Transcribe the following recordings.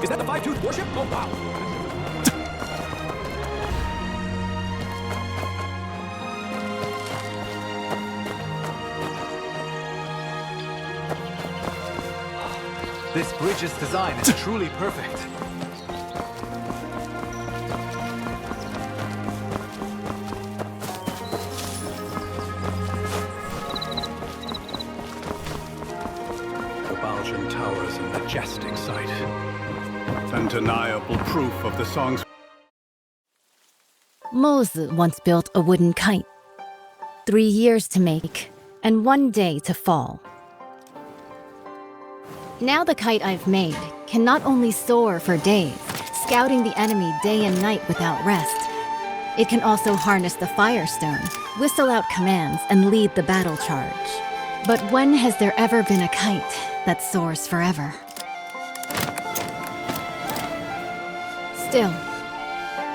Is that the five-tooth warship? Oh, wow. This bridge's design is truly perfect. The Baljan Tower is a majestic sight. Undeniable proof of the song's... Mozi once built a wooden kite. 3 years to make, and 1 day to fall. Now the kite I've made can not only soar for days, scouting the enemy day and night without rest, it can also harness the Firestone, whistle out commands, and lead the battle charge. But when has there ever been a kite that soars forever? Still,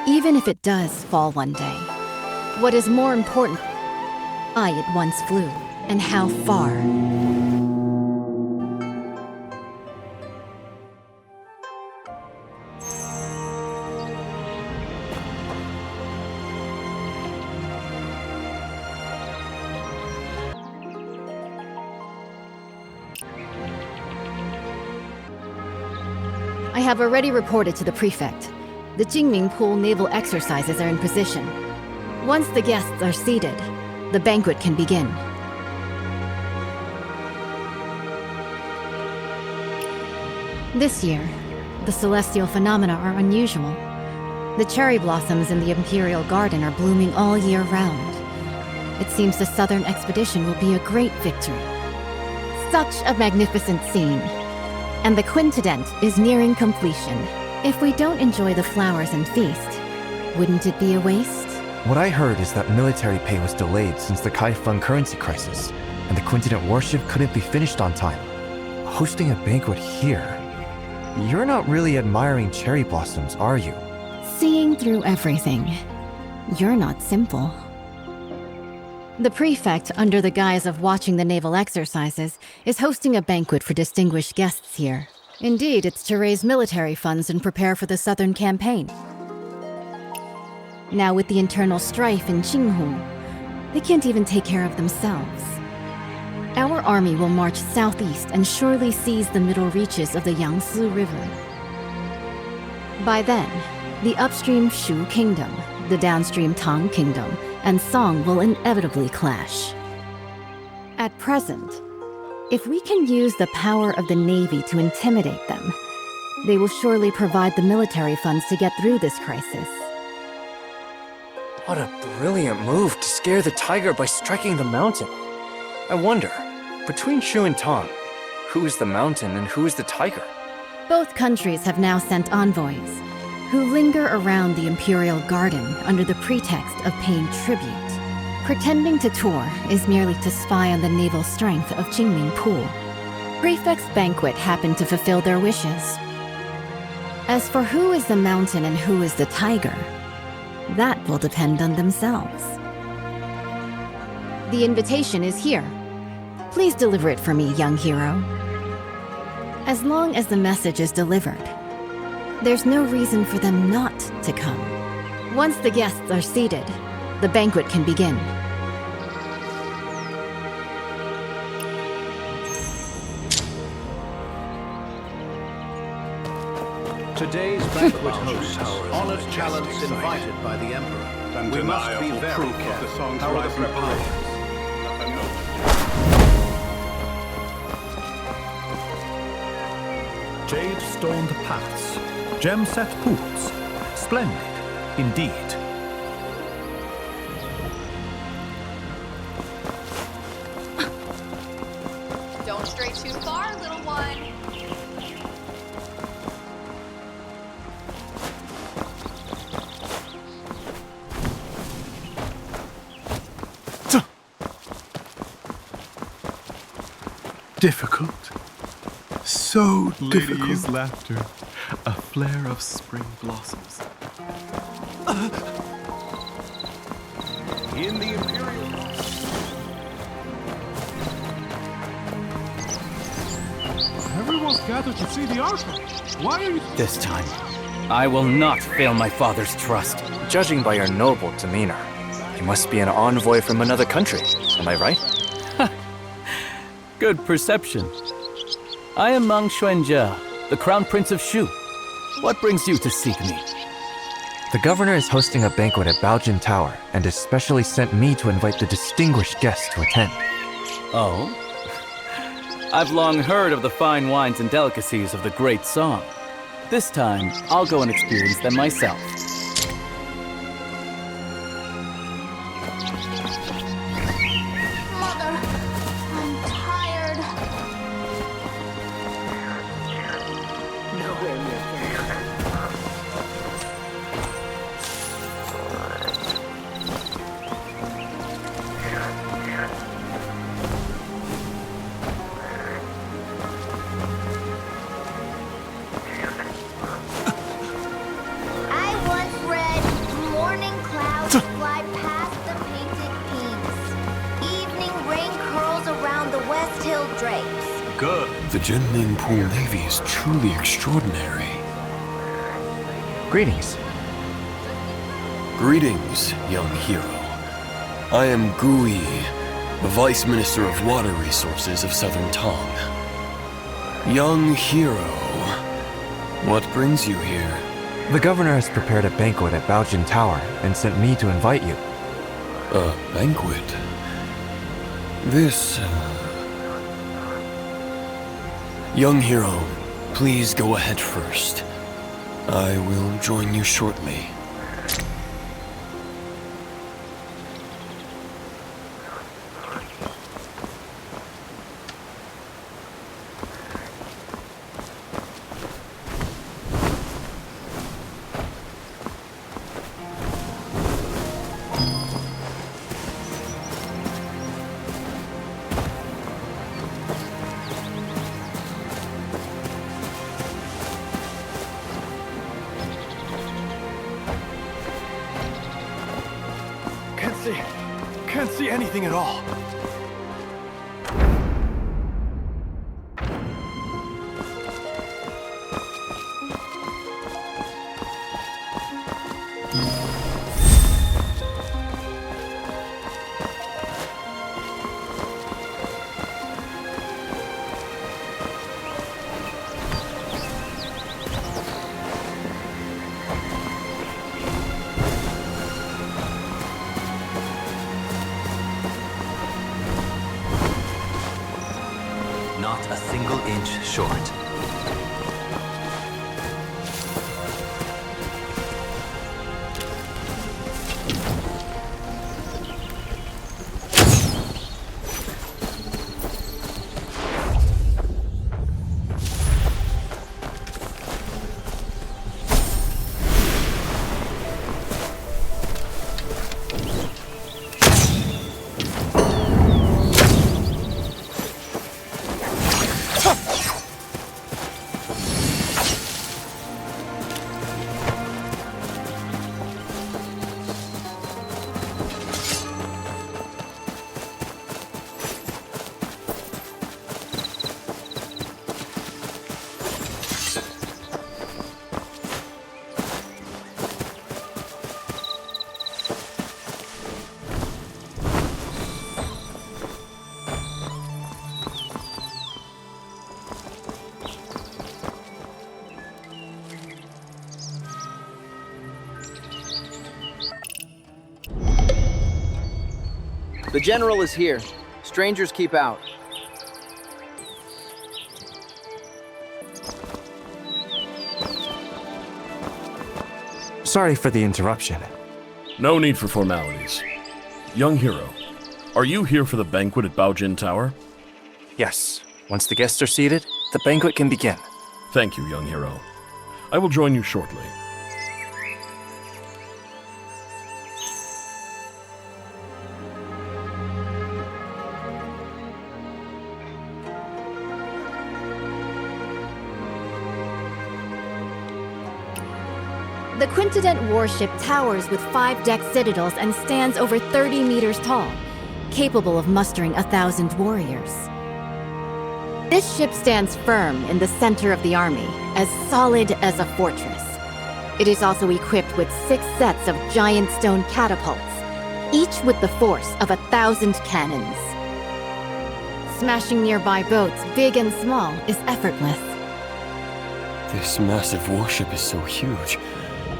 even if it does fall one day, what is more important, it once flew, and how far. I have already reported to the prefect. The Jinming pool naval exercises are in position. Once the guests are seated, the banquet can begin. This year, the celestial phenomena are unusual. The cherry blossoms in the Imperial Garden are blooming all year round. It seems the Southern expedition will be a great victory. Such a magnificent scene. And the quintessence is nearing completion. If we don't enjoy the flowers and feast, wouldn't it be a waste? What I heard is that military pay was delayed since the Kaifeng currency crisis, and the quintet warship couldn't be finished on time. Hosting a banquet here? You're not really admiring cherry blossoms, are you? Seeing through everything. You're not simple. The prefect, under the guise of watching the naval exercises, is hosting a banquet for distinguished guests here. Indeed, it's to raise military funds and prepare for the southern campaign. Now with the internal strife in Qinghu, they can't even take care of themselves. Our army will march southeast and surely seize the middle reaches of the Yangtze River. By then, the upstream Shu Kingdom, the downstream Tang Kingdom, and Song will inevitably clash. At present, if we can use the power of the Navy to intimidate them, they will surely provide the military funds to get through this crisis. What a brilliant move to scare the tiger by striking the mountain. I wonder, between Shu and Tang, who is the mountain and who is the tiger? Both countries have now sent envoys, who linger around the Imperial Garden under the pretext of paying tribute. Pretending to tour is merely to spy on the naval strength of Jinming Pool. Prefect's banquet happened to fulfill their wishes. As for who is the mountain and who is the tiger, that will depend on themselves. The invitation is here. Please deliver it for me, young hero. As long as the message is delivered, there's no reason for them not to come. Once the guests are seated, the banquet can begin. Today's banquet hosts, honored talents invited by the Emperor. We must be very careful. How are the preparations? Jade-stoned paths, gem-set pools. Splendid, indeed. Don't stray too far, little one. Difficult. So difficult. Lady's laughter, a flare of spring blossoms. In the Imperial... Everyone's gathered to see the Archer. Why are you... This time, I will not fail my father's trust. Judging by your noble demeanor, you must be an envoy from another country. Am I right? Good perception. I am Mang Xuanjia, the Crown Prince of Shu. What brings you to seek me? The governor is hosting a banquet at Baojin Tower and especially sent me to invite the distinguished guests to attend. Oh? I've long heard of the fine wines and delicacies of the Great Song. This time, I'll go and experience them myself. Mother, I'm tired. I once read morning clouds fly past the painted peaks. Evening rain curls around the West Hill drapes. Good. The Jinming Pool Navy is truly extraordinary. Greetings. Greetings, young hero. I am Gui, the Vice Minister of Water Resources of Southern Tong. Young hero, what brings you here? The governor has prepared a banquet at Baojin Tower and sent me to invite you. A banquet? This, Young hero, please go ahead first. I will join you shortly. Can't see anything at all. Not a single inch short. The general is here. Strangers keep out. Sorry for the interruption. No need for formalities. Young hero, are you here for the banquet at Baojin Tower? Yes. Once the guests are seated, the banquet can begin. Thank you, young hero. I will join you shortly. The Quintident warship towers with 5-deck citadels and stands over 30 meters tall, capable of mustering 1,000 warriors. This ship stands firm in the center of the army, as solid as a fortress. It is also equipped with 6 sets of giant stone catapults, each with the force of 1,000 cannons. Smashing nearby boats, big and small, is effortless. This massive warship is so huge,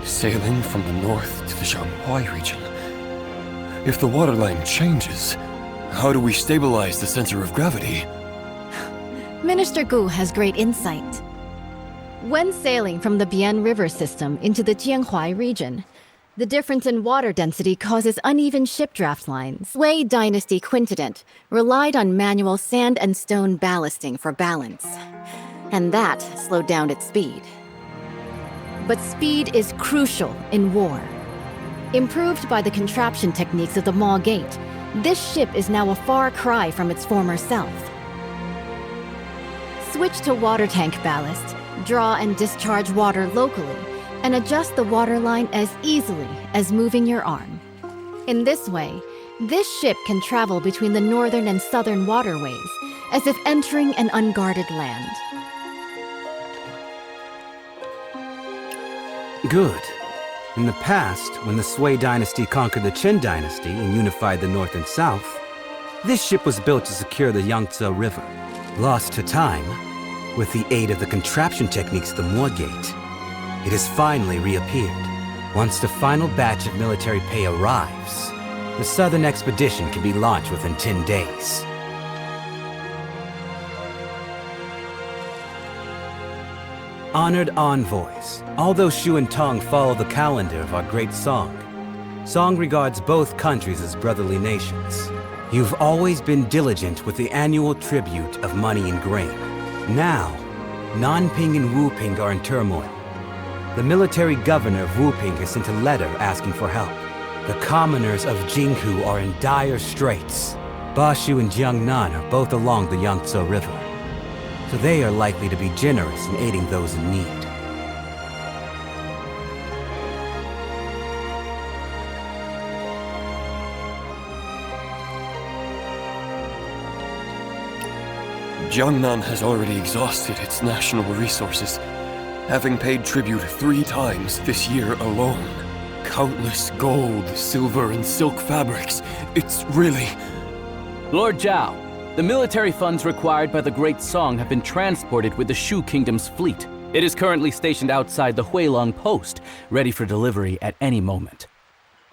sailing from the north to the Shanghai region. If the waterline changes, how do we stabilize the center of gravity? Minister Gu has great insight. When sailing from the Bian River system into the Jianhuai region, the difference in water density causes uneven ship draft lines. Wei Dynasty Quintidet relied on manual sand and stone ballasting for balance, and that slowed down its speed. But speed is crucial in war. Improved by the contraption techniques of the Maw Gate, this ship is now a far cry from its former self. Switch to water tank ballast, draw and discharge water locally, and adjust the waterline as easily as moving your arm. In this way, this ship can travel between the northern and southern waterways, as if entering an unguarded land. Good. In the past, when the Sui dynasty conquered the Qin dynasty and unified the north and south, this ship was built to secure the Yangtze River. Lost to time, with the aid of the contraption techniques of the Maw Gate, it has finally reappeared. Once the final batch of military pay arrives, the southern expedition can be launched within 10 days. Honored envoys, although Shu and Tong follow the calendar of our great Song, Song regards both countries as brotherly nations. You've always been diligent with the annual tribute of money and grain. Now, Nanping and Wuping are in turmoil. The military governor of Wuping has sent a letter asking for help. The commoners of Jinghu are in dire straits. Bashu and Jiangnan are both along the Yangtze River, so they are likely to be generous in aiding those in need. Jiangnan has already exhausted its national resources, having paid tribute 3 times this year alone. Countless gold, silver, and silk fabrics. It's really... Lord Zhao, the military funds required by the Great Song have been transported with the Shu Kingdom's fleet. It is currently stationed outside the Huilong post, ready for delivery at any moment.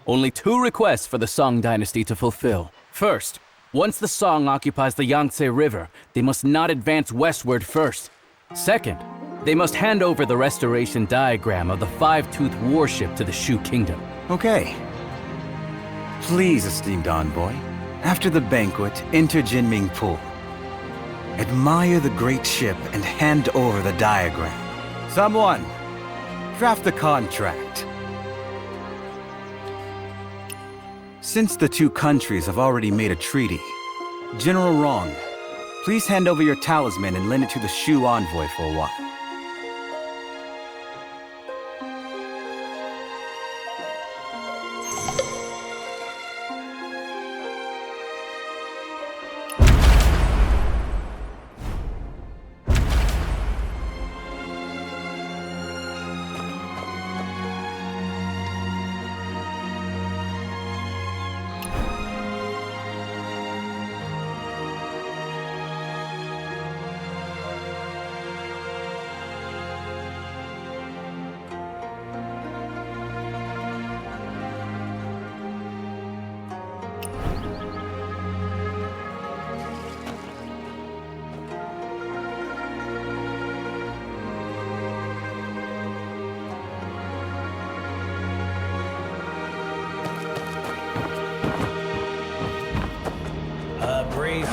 Only 2 requests for the Song dynasty to fulfill. First, once the Song occupies the Yangtze River, they must not advance westward first. Second, they must hand over the restoration diagram of the 5-toothed warship to the Shu Kingdom. Okay. Please, esteemed envoy, after the banquet, enter Jinming Pool. Admire the great ship and hand over the diagram. Someone, draft the contract. Since the 2 countries have already made a treaty, General Rong, please hand over your talisman and lend it to the Shu envoy for a while.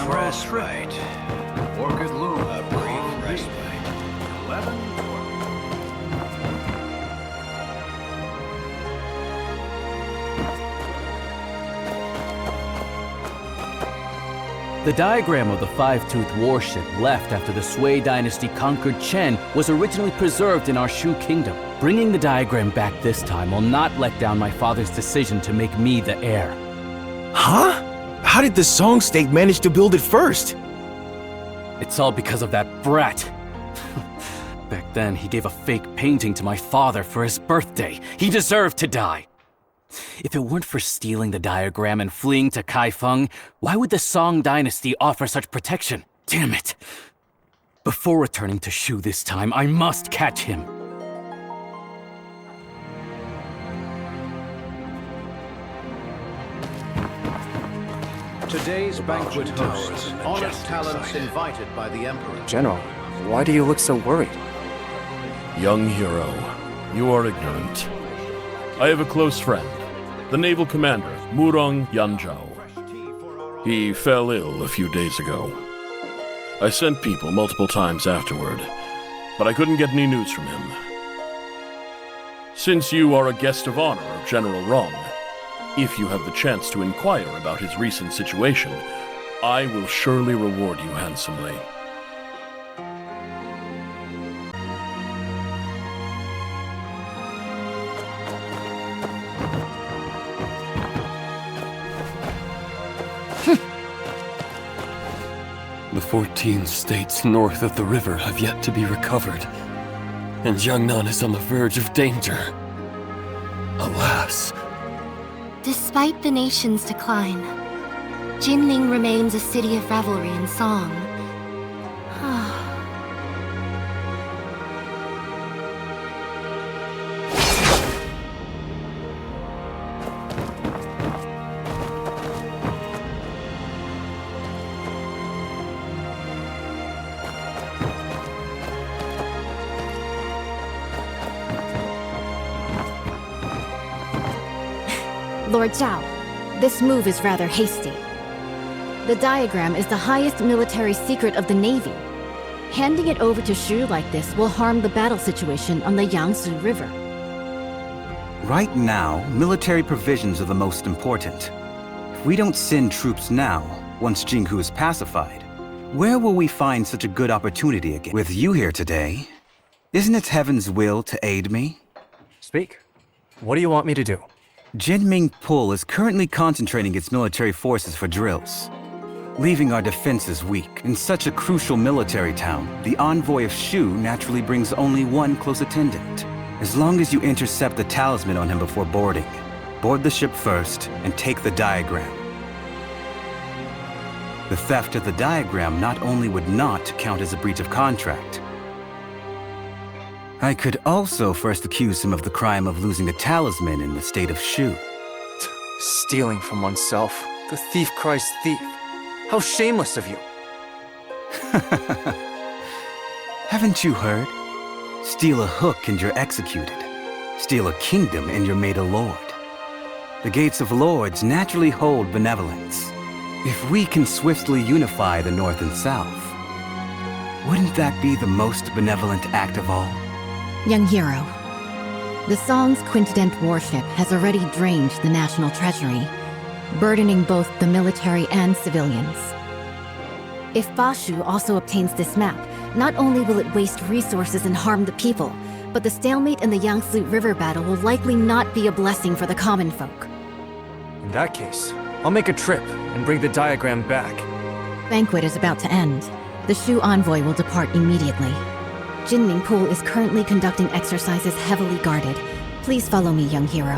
Respite. Orchid Loom. A brief respite. 11. The diagram of the 5-toothed warship left after the Sui dynasty conquered Chen was originally preserved in our Shu Kingdom. Bringing the diagram back this time will not let down my father's decision to make me the heir. Huh? How did the Song state manage to build it first? It's all because of that brat. Back then, he gave a fake painting to my father for his birthday. He deserved to die. If it weren't for stealing the diagram and fleeing to Kaifeng, why would the Song dynasty offer such protection? Damn it! Before returning to Shu this time, I must catch him. Today's banquet hosts honored talents invited by the Emperor. General, why do you look so worried? Young hero, you are ignorant. I have a close friend, the naval commander, Murong Yanzhao. He fell ill a few days ago. I sent people multiple times afterward, but I couldn't get any news from him. Since you are a guest of honor of General Rong, if you have the chance to inquire about his recent situation, I will surely reward you handsomely. The 14 states north of the river have yet to be recovered, and Jiangnan is on the verge of danger. Alas. Despite the nation's decline, Jinming remains a city of revelry and song. Lord Zhao, this move is rather hasty. The diagram is the highest military secret of the Navy. Handing it over to Shu like this will harm the battle situation on the Yangtze River. Right now, military provisions are the most important. If we don't send troops now, once Jinghu is pacified, where will we find such a good opportunity again? With you here today, isn't it heaven's will to aid me? Speak. What do you want me to do? Jinming Pul is currently concentrating its military forces for drills, leaving our defenses weak. In such a crucial military town, the envoy of Shu naturally brings only one close attendant. As long as you intercept the talisman on him before boarding, board the ship first and take the diagram. The theft of the diagram not only would not count as a breach of contract, I could also first accuse him of the crime of losing a talisman in the state of Shu. Stealing from oneself. The thief cries thief. How shameless of you. Haven't you heard? Steal a hook and you're executed. Steal a kingdom and you're made a lord. The gates of lords naturally hold benevolence. If we can swiftly unify the North and South, wouldn't that be the most benevolent act of all? Young hero, the Song's quintupled warship has already drained the national treasury, burdening both the military and civilians. If Bashu also obtains this map, not only will it waste resources and harm the people, but the stalemate in the Yangtze River battle will likely not be a blessing for the common folk. In that case, I'll make a trip and bring the diagram back. Banquet is about to end. The Shu envoy will depart immediately. Jinming Pul is currently conducting exercises heavily guarded. Please follow me, young hero.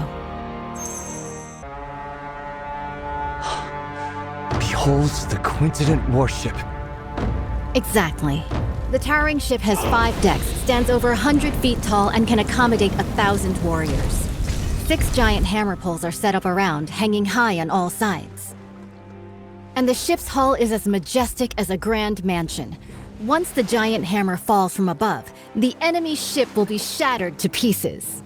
Behold the quintupled warship. Exactly. The towering ship has 5 decks, stands over 100 feet tall, and can accommodate 1,000 warriors. 6 giant hammer poles are set up around, hanging high on all sides. And the ship's hull is as majestic as a grand mansion. Once the giant hammer falls from above, the enemy ship will be shattered to pieces.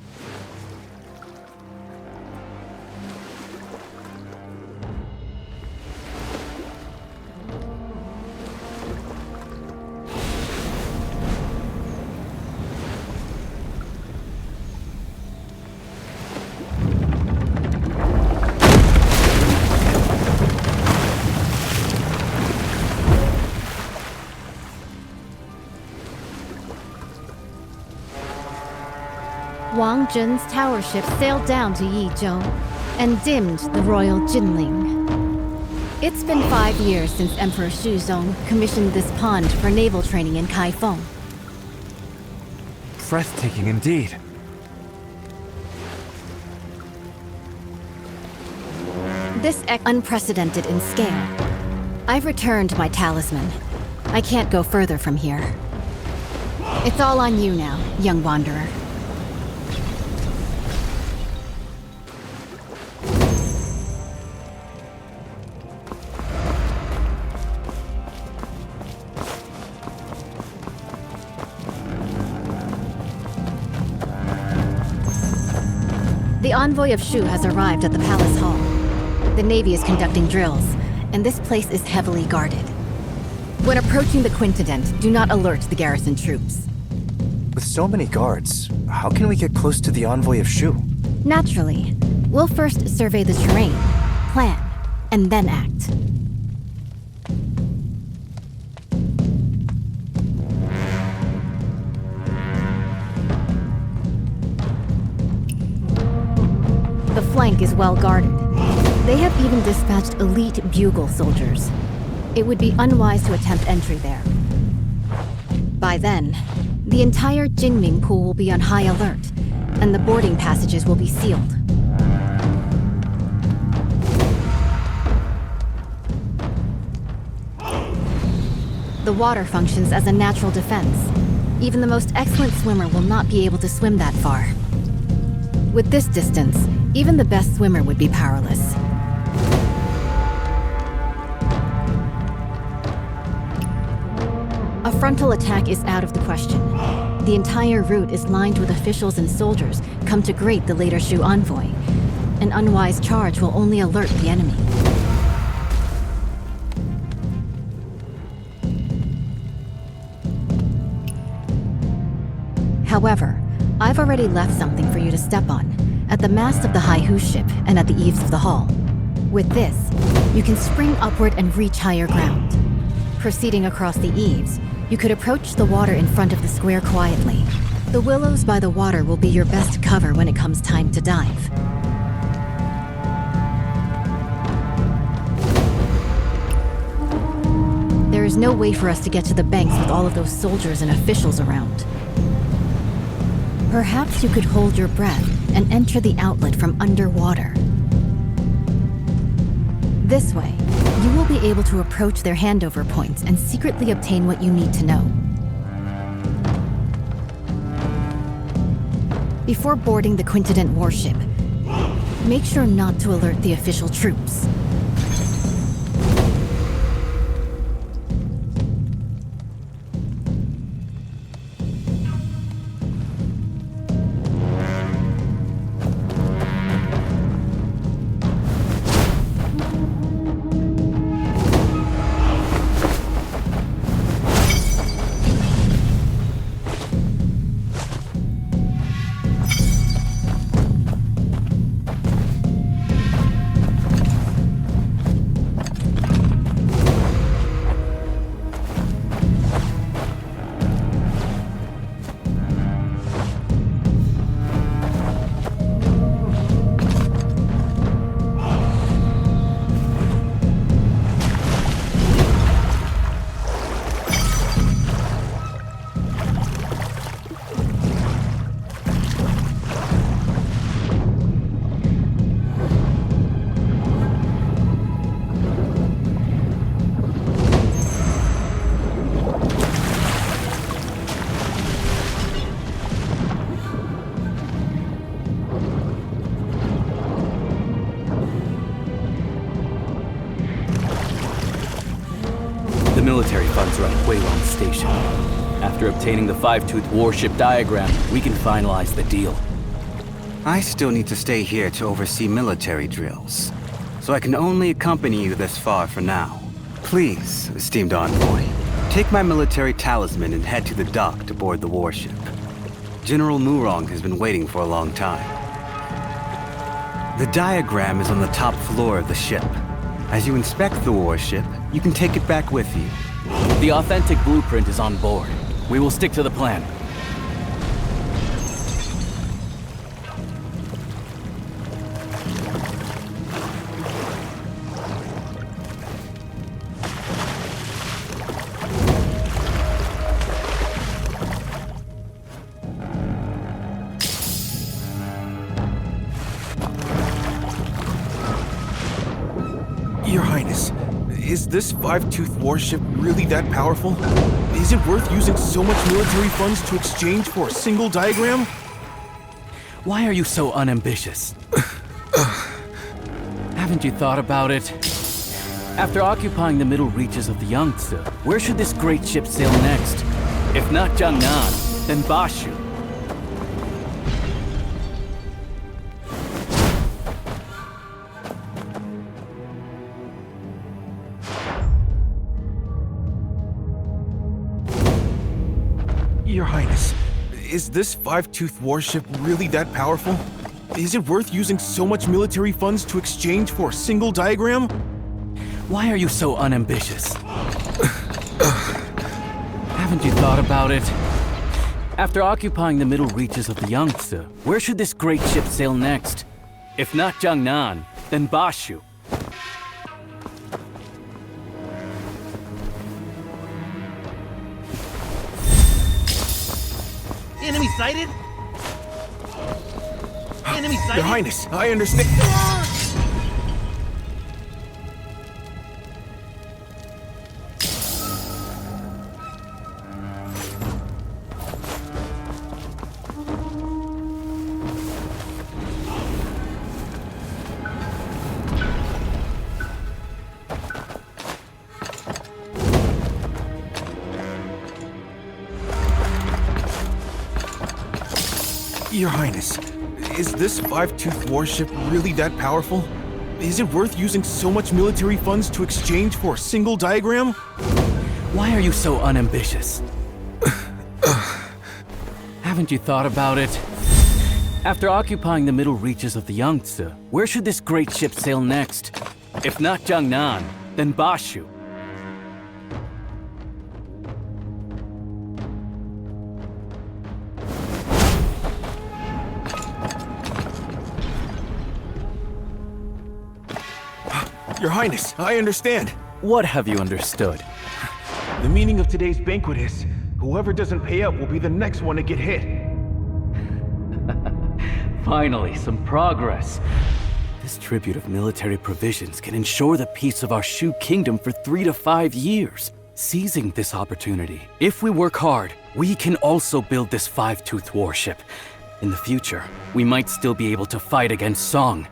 Wang Zhen's tower ship sailed down to Yizhou and dimmed the royal Jinling. It's been 5 years since Emperor Shuzong commissioned this pond for naval training in Kaifeng. Breathtaking indeed. This unprecedented in scale. I've returned my talisman. I can't go further from here. It's all on you now, young wanderer. The envoy of Shu has arrived at the palace hall. The Navy is conducting drills, and this place is heavily guarded. When approaching the Quintident, do not alert the garrison troops. With so many guards, how can we get close to the envoy of Shu? Naturally, we'll first survey the terrain, plan, and then act. The flank is well guarded. They have even dispatched elite bugle soldiers. It would be unwise to attempt entry there. By then, the entire Jinming pool will be on high alert, and the boarding passages will be sealed. The water functions as a natural defense. Even the most excellent swimmer will not be able to swim that far. With this distance, even the best swimmer would be powerless. A frontal attack is out of the question. The entire route is lined with officials and soldiers come to greet the later Shu envoy. An unwise charge will only alert the enemy. However, I've already left something for you to step on, at the mast of the Haihu ship and at the eaves of the hall. With this, you can spring upward and reach higher ground. Proceeding across the eaves, you could approach the water in front of the square quietly. The willows by the water will be your best cover when it comes time to dive. There is no way for us to get to the banks with all of those soldiers and officials around. Perhaps you could hold your breath and enter the outlet from underwater. This way, you will be able to approach their handover points and secretly obtain what you need to know. Before boarding the Quintident warship, make sure not to alert the official troops. The military funds are at Huilong Station. After obtaining the five-tooth warship diagram, we can finalize the deal. I still need to stay here to oversee military drills, so I can only accompany you this far for now. Please, esteemed envoy, take my military talisman and head to the dock to board the warship. General Murong has been waiting for a long time. The diagram is on the top floor of the ship. As you inspect the warship, you can take it back with you. The authentic blueprint is on board. We will stick to the plan. Is this five-tooth warship really that powerful? Is it worth using so much military funds to exchange for a single diagram? Why are you so unambitious? Haven't you thought about it? After occupying the middle reaches of the Yangtze, where should this great ship sail next? If not Jiangnan, then Bashu. Your Highness, is this five-tooth warship really that powerful? Is it worth using so much military funds to exchange for a single diagram? Why are you so unambitious? Haven't you thought about it? After occupying the middle reaches of the Yangtze, where should this great ship sail next? If not Jiangnan, then Bashu. Enemy sighted? Enemy sighted? Your Highness, I understand. Your Highness, is this five-tooth warship really that powerful? Is it worth using so much military funds to exchange for a single diagram? Why are you so unambitious? Haven't you thought about it? After occupying the middle reaches of the Yangtze, where should this great ship sail next? If not Jiangnan, then Bashu. Your Highness, I understand. What have you understood? The meaning of today's banquet is, whoever doesn't pay up will be the next one to get hit. Finally, some progress. This tribute of military provisions can ensure the peace of our Shu kingdom for 3 to 5 years. Seizing this opportunity, if we work hard, we can also build this five-tooth warship. In the future, we might still be able to fight against Song.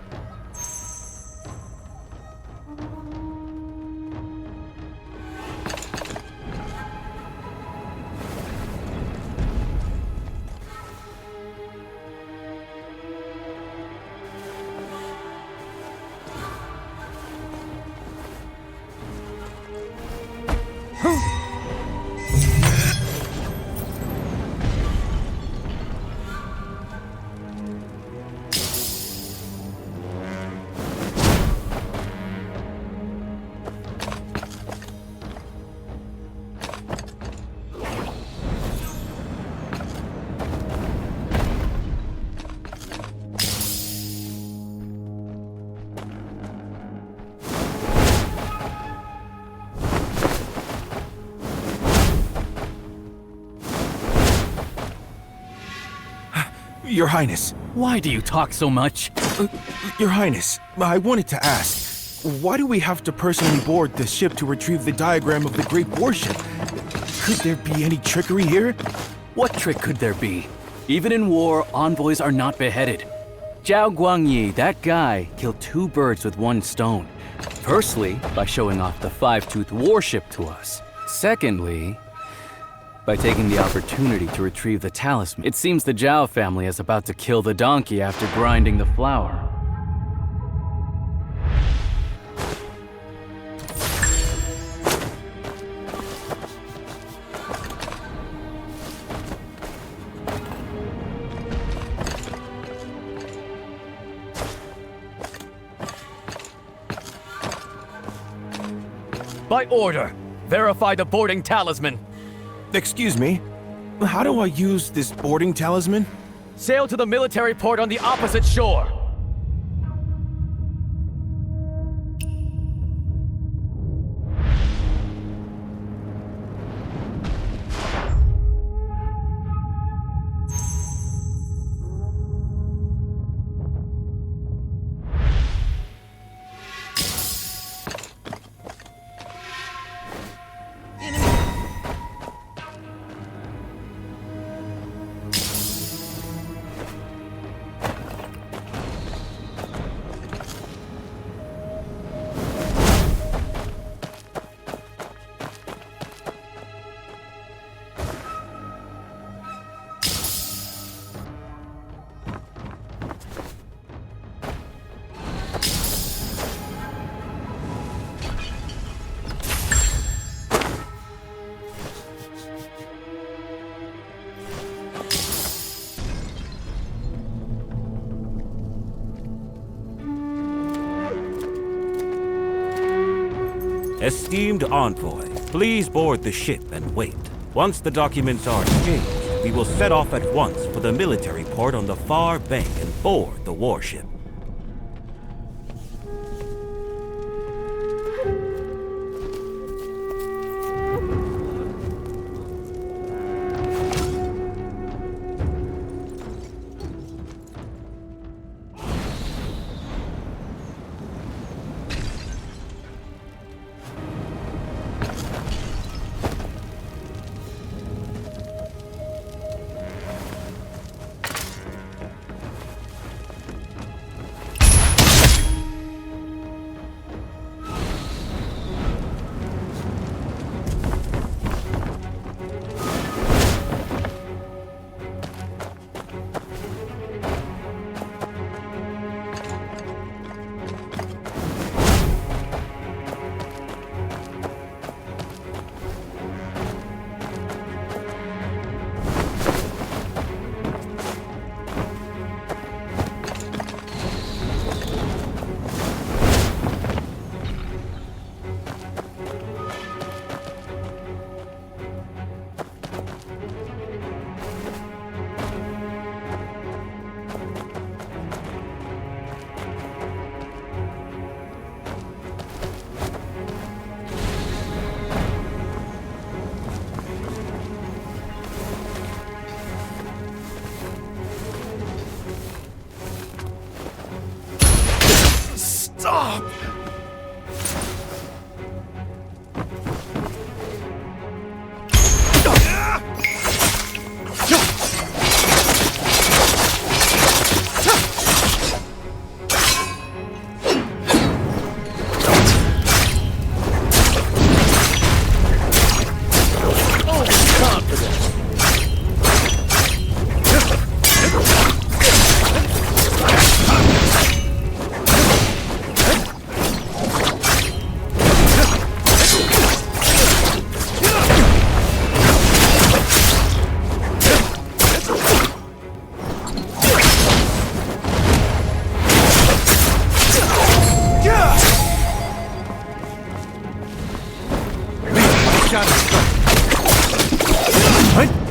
Your Highness. Why do you talk so much? Your Highness, I wanted to ask, why do we have to personally board the ship to retrieve the diagram of the great warship? Could there be any trickery here? What trick could there be? Even in war, envoys are not beheaded. Zhao Guangyi, that guy, killed 2 birds with 1 stone. Firstly, by showing off the five-tooth warship to us. Secondly, by taking the opportunity to retrieve the talisman. It seems the Zhao family is about to kill the donkey after grinding the flour. By order, verify the boarding talisman. Excuse me, how do I use this boarding talisman? Sail to the military port on the opposite shore. Esteemed envoy, please board the ship and wait. Once the documents are exchanged, we will set off at once for the military port on the far bank and board the warship. Stop!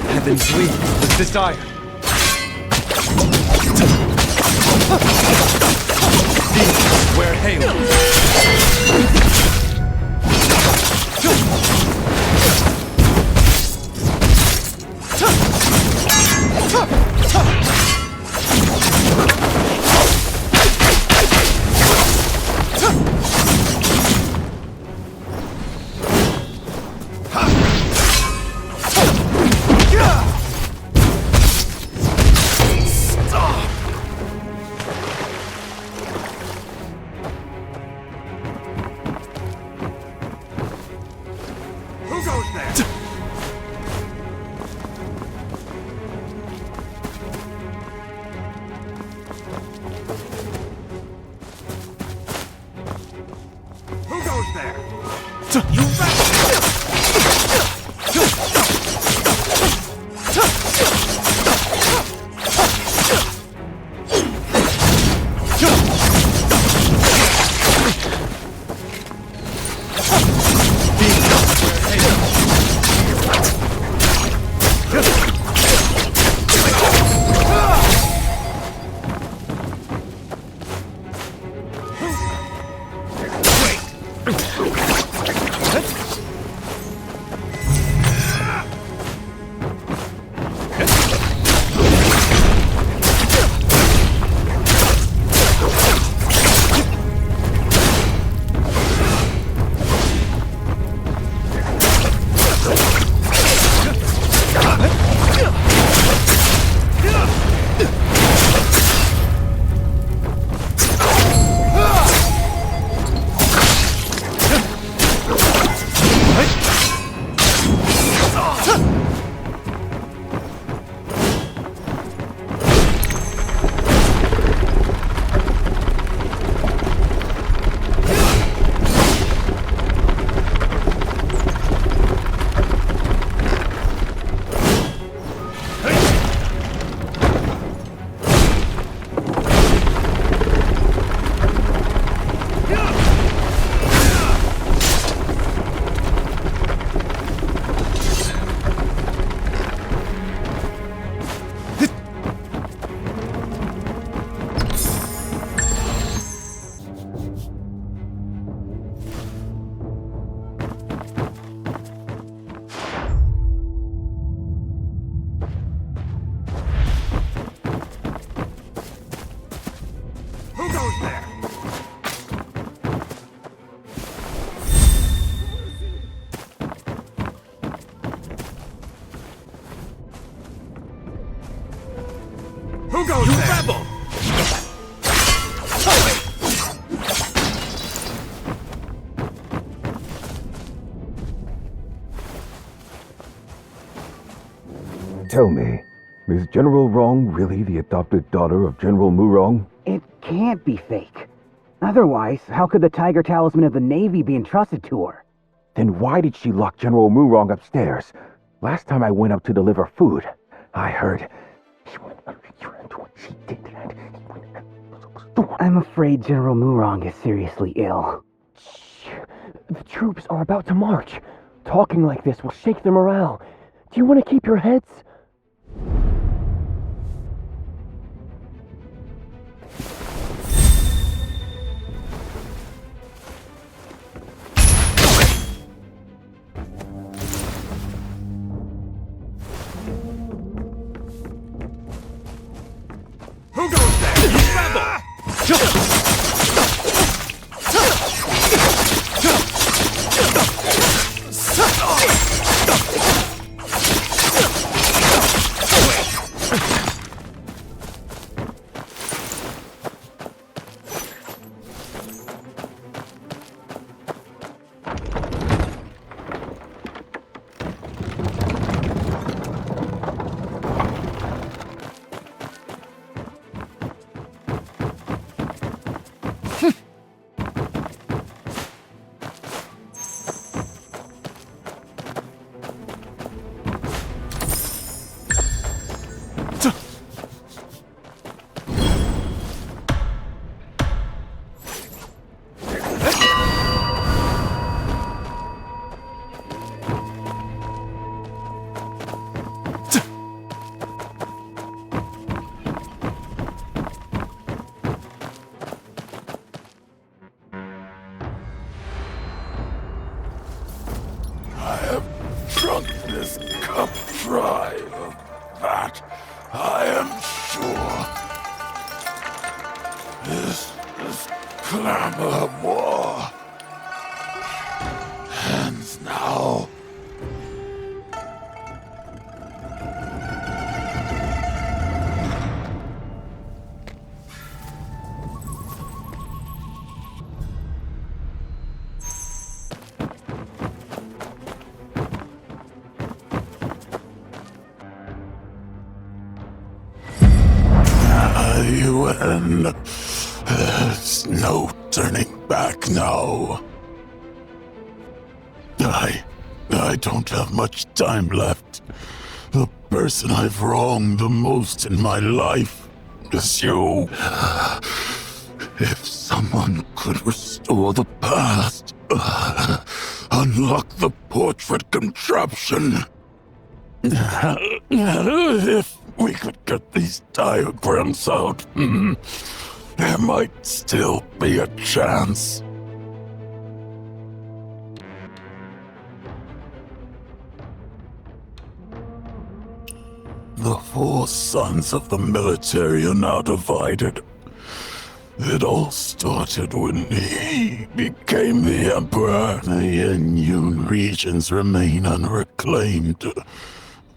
Heaven's lead with desire. Demons wear halos. goes you there? Rebel! Tell me, is General Rong really the adopted daughter of General Murong? It can't be fake. Otherwise, how could the Tiger Talisman of the Navy be entrusted to her? Then why did she lock General Murong upstairs? Last time I went up to deliver food, I heard... I'm afraid General Murong is seriously ill. The troops are about to march. Talking like this will shake their morale. Do you want to keep your heads? Who goes there? You rebel! This cup dry of that, I am sure. This clamor of war ends now. UN. There's no turning back now. I don't have much time left. The person I've wronged the most in my life is you. If someone could restore the past, unlock the portrait contraption. If we could get these diagrams out, there might still be a chance. The four sons of the military are now divided. It all started when he became the emperor. The Yenyun regions remain unreclaimed.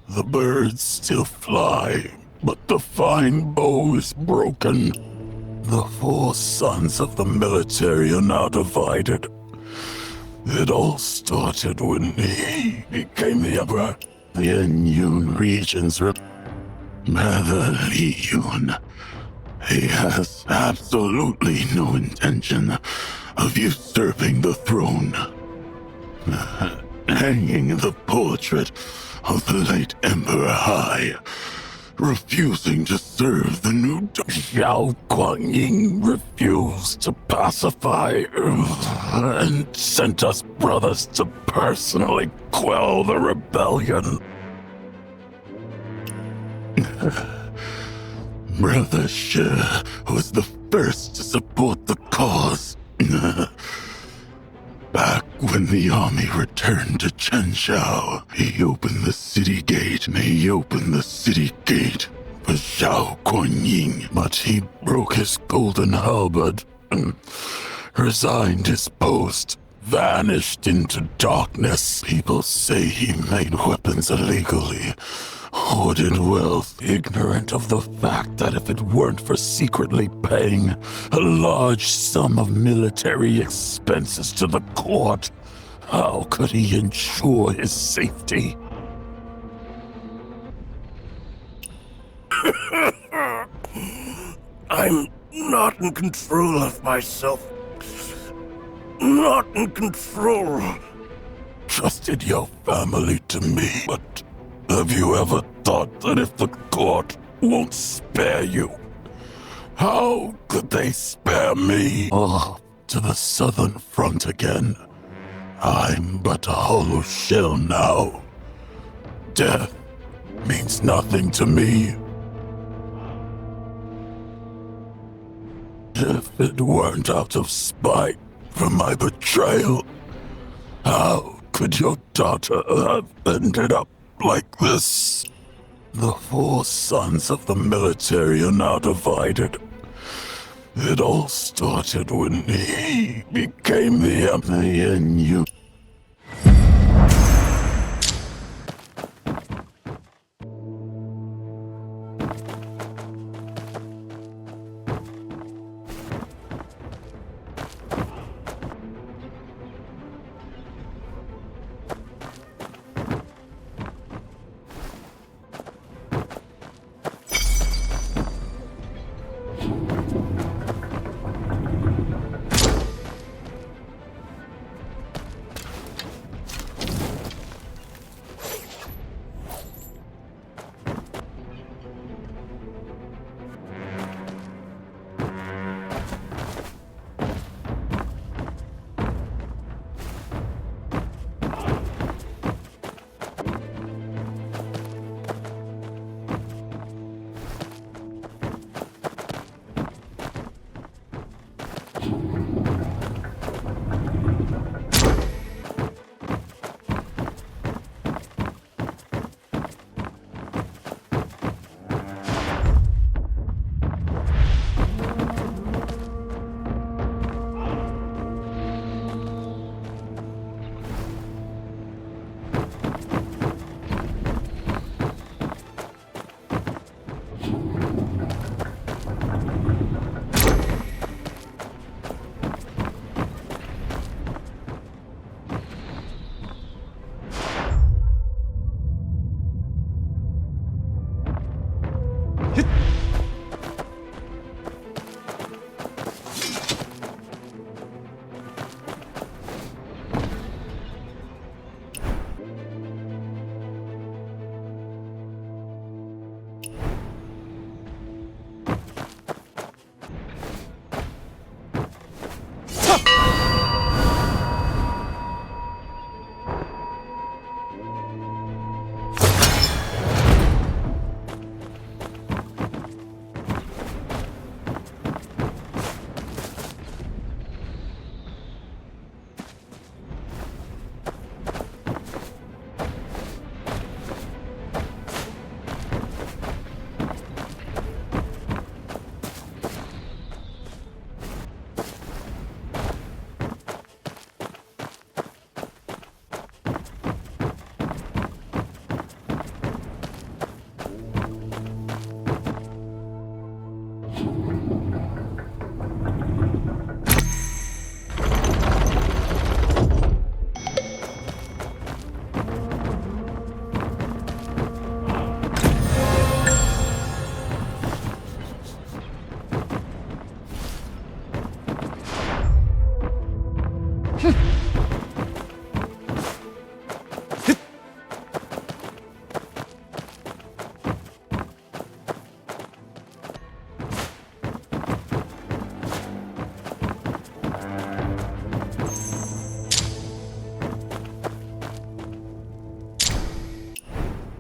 The birds still fly, but the fine bow is broken. The four sons of the military are now divided. It all started when he became the emperor. The Yenyun regions Li Yun. He has absolutely no intention of usurping the throne. Hanging the portrait of the late Emperor high, refusing to serve the new Xiao Guangying refused to pacify and sent us brothers to personally quell the rebellion. Brother Shi was the first to support the cause. Back when the army returned to Chenshao, he opened the city gate for Xiao Guangying, but he broke his golden halberd and resigned his post, vanished into darkness. People say he made weapons illegally, hoarded wealth, ignorant of the fact that if it weren't for secretly paying a large sum of military expenses to the court, how could he ensure his safety? I'm not in control of myself. Not in control. Trusted your family to me, but have you ever thought that if the court won't spare you, how could they spare me? Off to the southern front again. I'm but a hollow shell now. Death means nothing to me. If it weren't out of spite for my betrayal, how could your daughter have ended up like this? The 4 sons of the military are now divided. It all started when he became the emperor and you.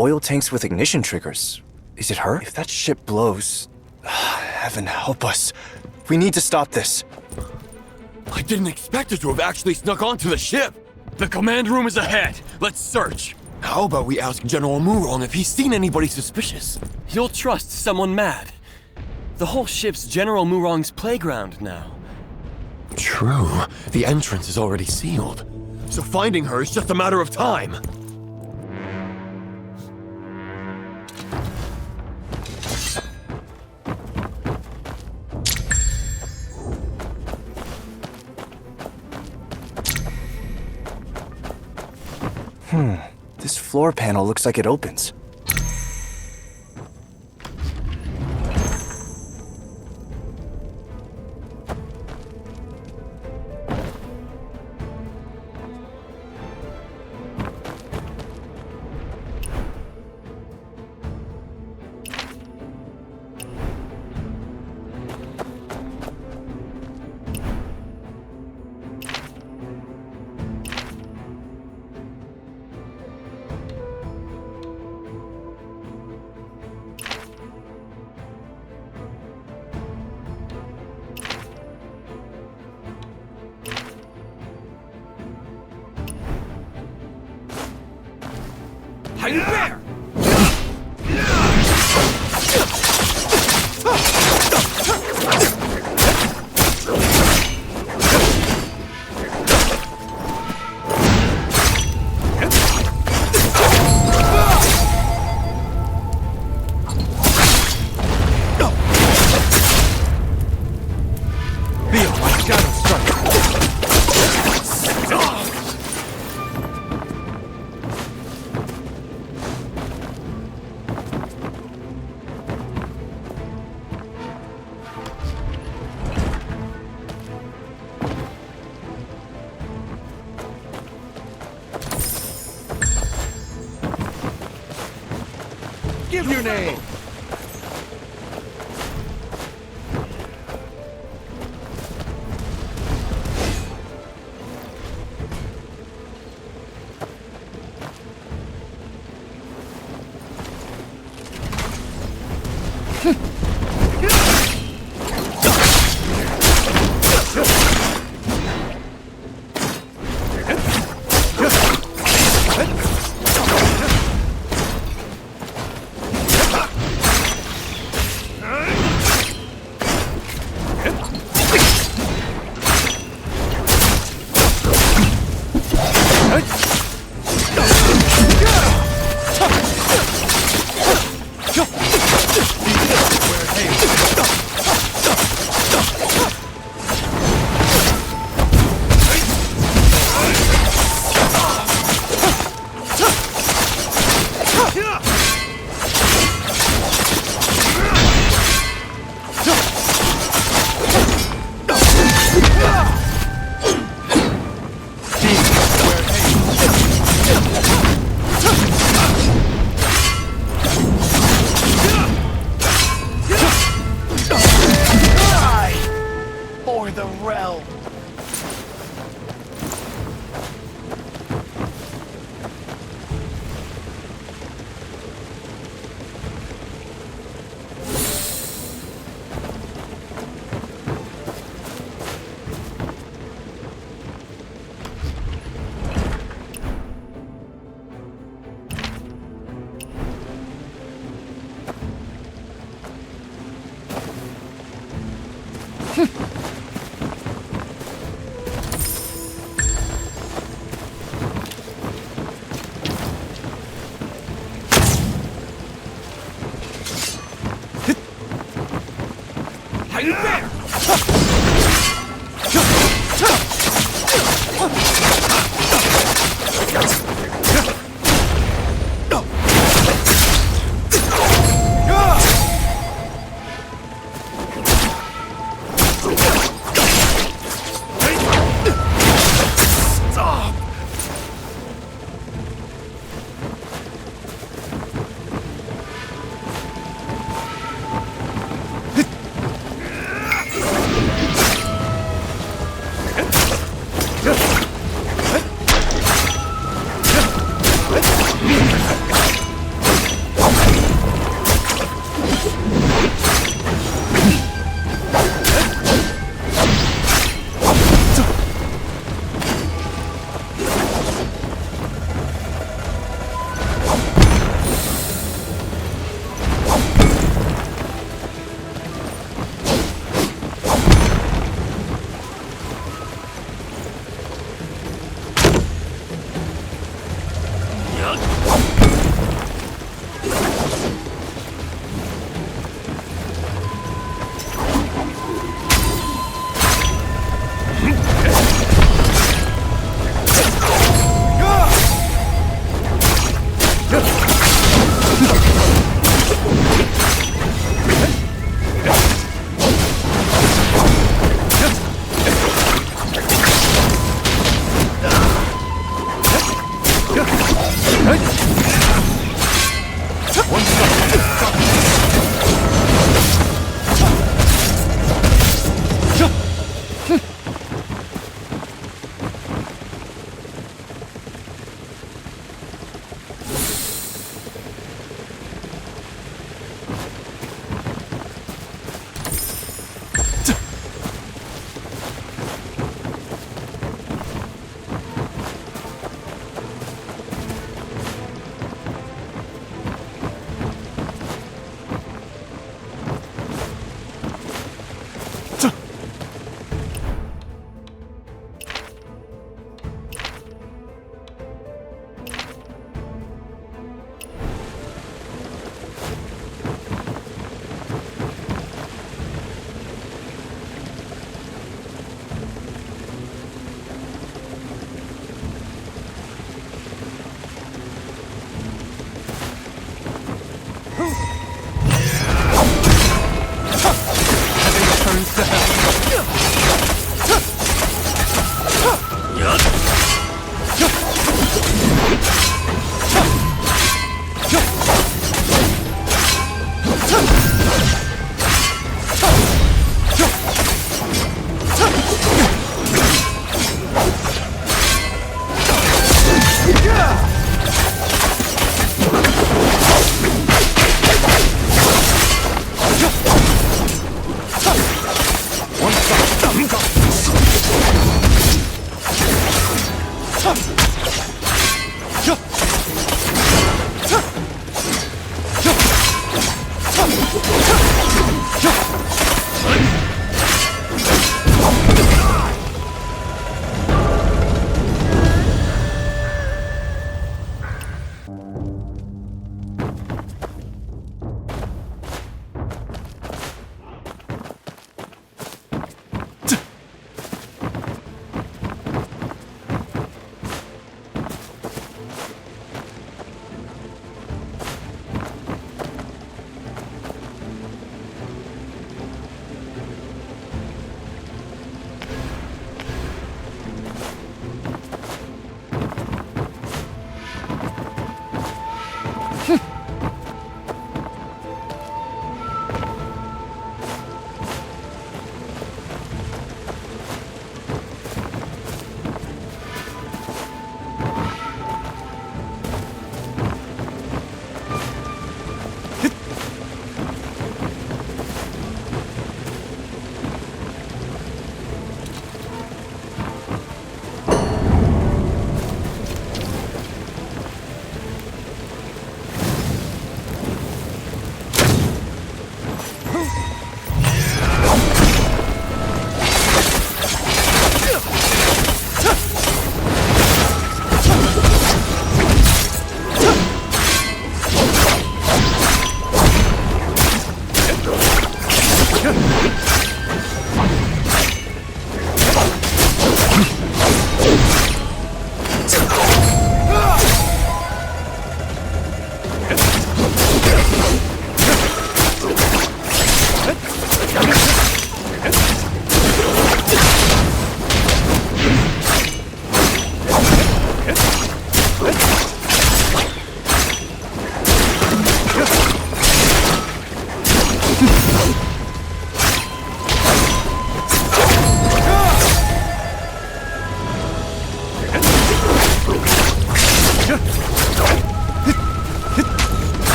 Oil tanks with ignition triggers. Is it her? If that ship blows... heaven help us. We need to stop this. I didn't expect her to have actually snuck onto the ship. The command room is ahead. Let's search. How about we ask General Murong if he's seen anybody suspicious? He'll trust someone mad. The whole ship's General Murong's playground now. True. The entrance is already sealed. So finding her is just a matter of time. This floor panel looks like it opens. Hang there! Give your name!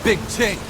big change.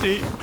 mercy!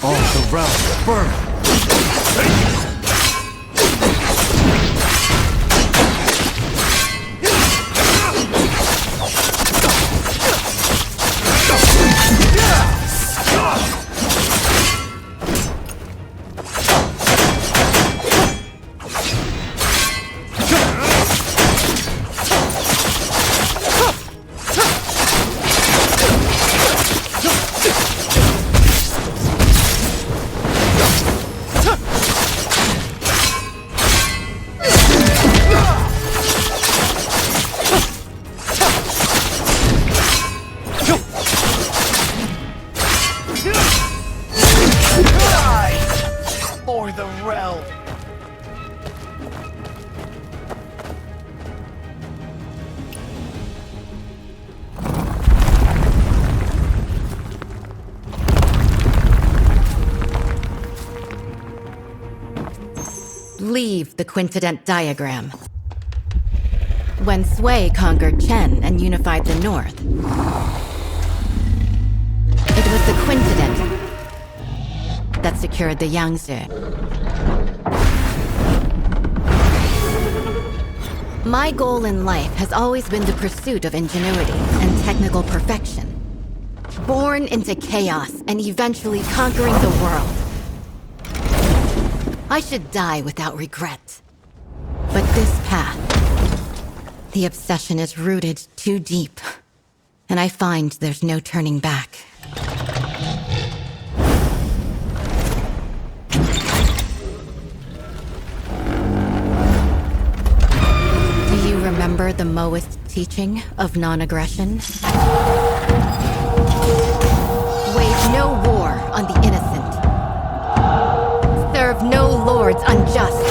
All the realms burn! For the realm! Leave the quintident diagram. When Sui conquered Chen and unified the north, it was the quintident that secured the Yangtze. My goal in life has always been the pursuit of ingenuity and technical perfection. Born into chaos and eventually conquering the world. I should die without regret. But this path, the obsession is rooted too deep, and I find there's no turning back. Do you remember the Maoist teaching of non-aggression? Wage no war on the innocent. Serve no lords unjust.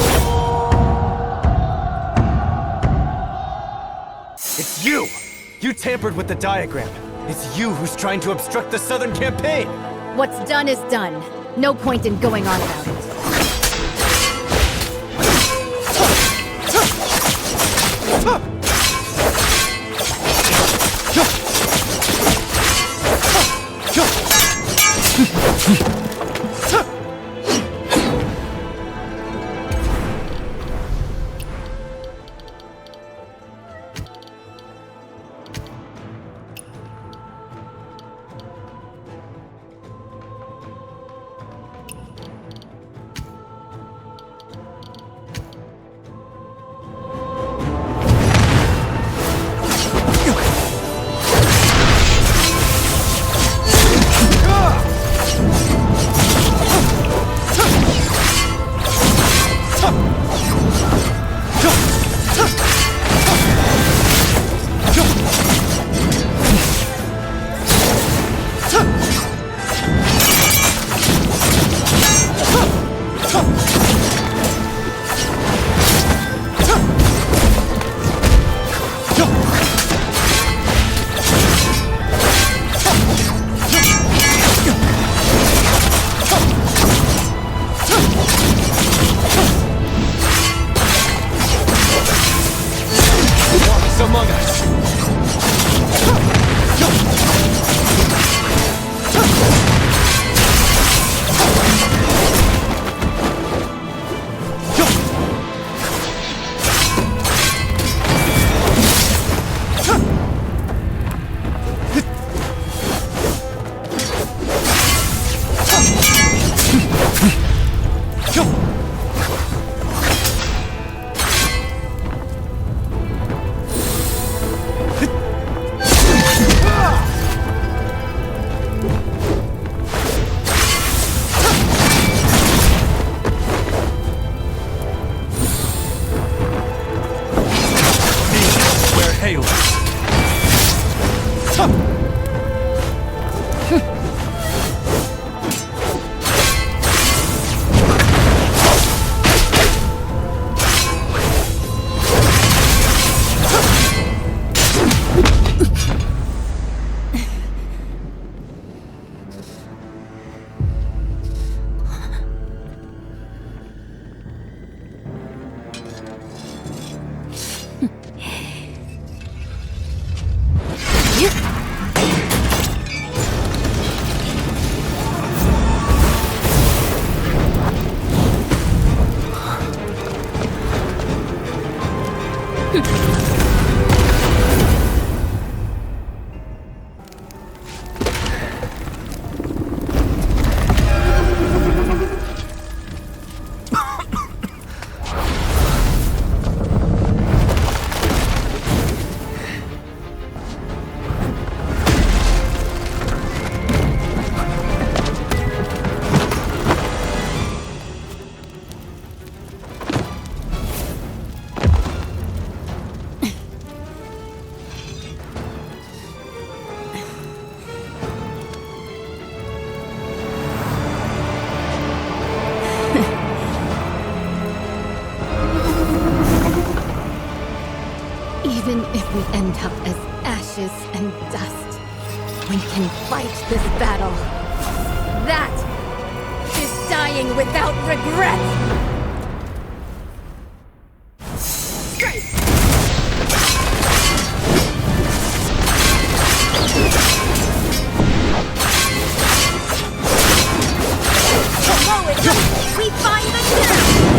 It's you! You tampered with the diagram. It's you who's trying to obstruct the Southern campaign! What's done is done. No point in going on about it. Among us! Even if we end up as ashes and dust, we can fight this battle. That is dying without regret! Strike! Below it, we find the gem!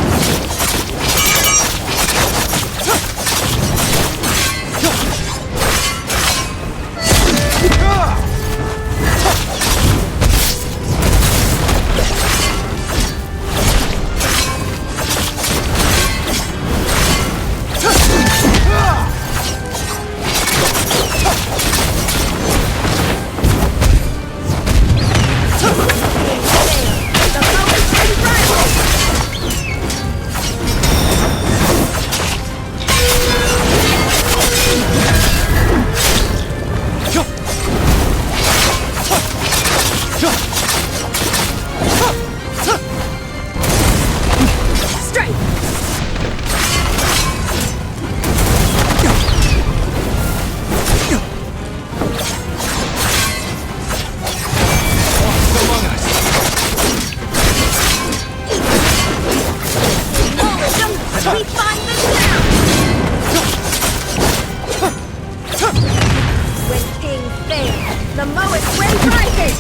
The Moat Ray rises!